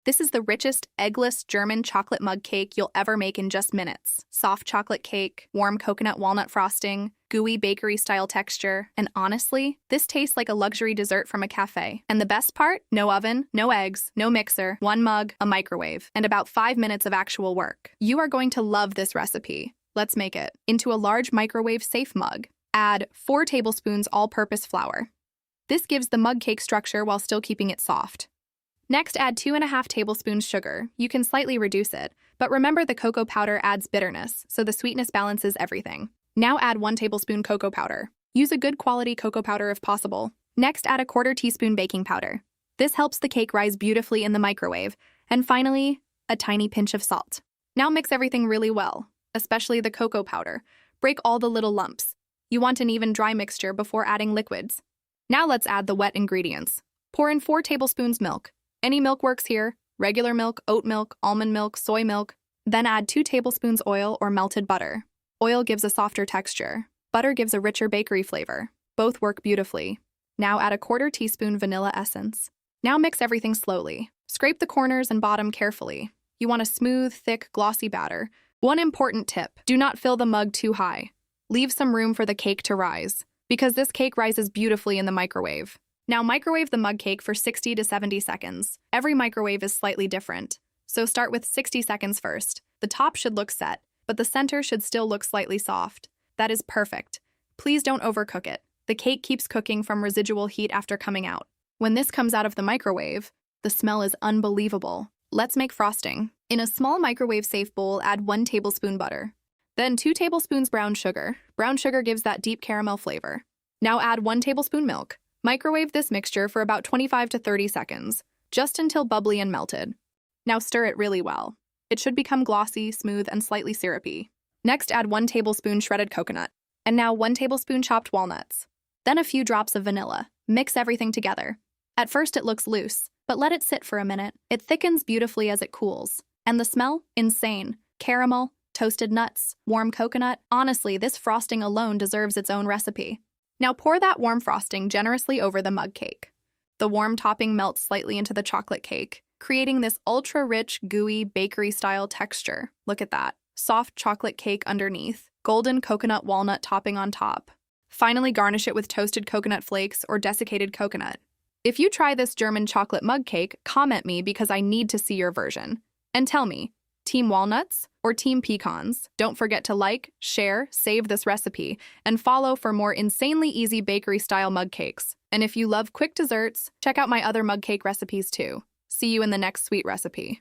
This is the richest, eggless German chocolate mug cake you'll ever make in just minutes. Soft chocolate cake, warm coconut walnut frosting, gooey bakery-style texture, and honestly, this tastes like a luxury dessert from a cafe. And the best part? No oven, no eggs, no mixer, one mug, a microwave, and about 5 minutes of actual work. You are going to love this recipe. Let's make it. Into a large microwave-safe mug, add 4 tablespoons all-purpose flour. This gives the mug cake structure while still keeping it soft. Next, add 2.5 tablespoons sugar. You can slightly reduce it, but remember the cocoa powder adds bitterness, so the sweetness balances everything. Now add 1 tablespoon cocoa powder. Use a good quality cocoa powder if possible. Next, add a 1/4 teaspoon baking powder. This helps the cake rise beautifully in the microwave. And finally, a tiny pinch of salt. Now mix everything really well, especially the cocoa powder. Break all the little lumps. You want an even dry mixture before adding liquids. Now let's add the wet ingredients. Pour in 4 tablespoons milk. Any milk works here: regular milk, oat milk, almond milk, soy milk. Then add 2 tablespoons oil or melted butter. Oil gives a softer texture. Butter gives a richer bakery flavor. Both work beautifully. Now add a 1/4 teaspoon vanilla essence. Now mix everything slowly. Scrape the corners and bottom carefully. You want a smooth, thick, glossy batter. One important tip: do not fill the mug too high. Leave some room for the cake to rise, because this cake rises beautifully in the microwave. Now microwave the mug cake for 60 to 70 seconds. Every microwave is slightly different, so start with 60 seconds first. The top should look set, but the center should still look slightly soft. That is perfect. Please don't overcook it. The cake keeps cooking from residual heat after coming out. When this comes out of the microwave, the smell is unbelievable. Let's make frosting. In a small microwave-safe bowl, add 1 tablespoon butter. Then 2 tablespoons brown sugar. Brown sugar gives that deep caramel flavor. Now add 1 tablespoon milk. Microwave this mixture for about 25 to 30 seconds, just until bubbly and melted. Now stir it really well. It should become glossy, smooth, and slightly syrupy. Next, add 1 tablespoon shredded coconut. And now 1 tablespoon chopped walnuts. Then a few drops of vanilla. Mix everything together. At first it looks loose, but let it sit for a minute. It thickens beautifully as it cools. And the smell? Insane. Caramel, toasted nuts, warm coconut. Honestly, this frosting alone deserves its own recipe. Now pour that warm frosting generously over the mug cake. The warm topping melts slightly into the chocolate cake, creating this ultra-rich, gooey, bakery-style texture. Look at that. Soft chocolate cake underneath, golden coconut walnut topping on top. Finally, garnish it with toasted coconut flakes or desiccated coconut. If you try this German chocolate mug cake, comment me because I need to see your version. And tell me, Team Walnuts or Team Pecans? Don't forget to like, share, save this recipe, and follow for more insanely easy bakery-style mug cakes. And if you love quick desserts, check out my other mug cake recipes too. See you in the next sweet recipe.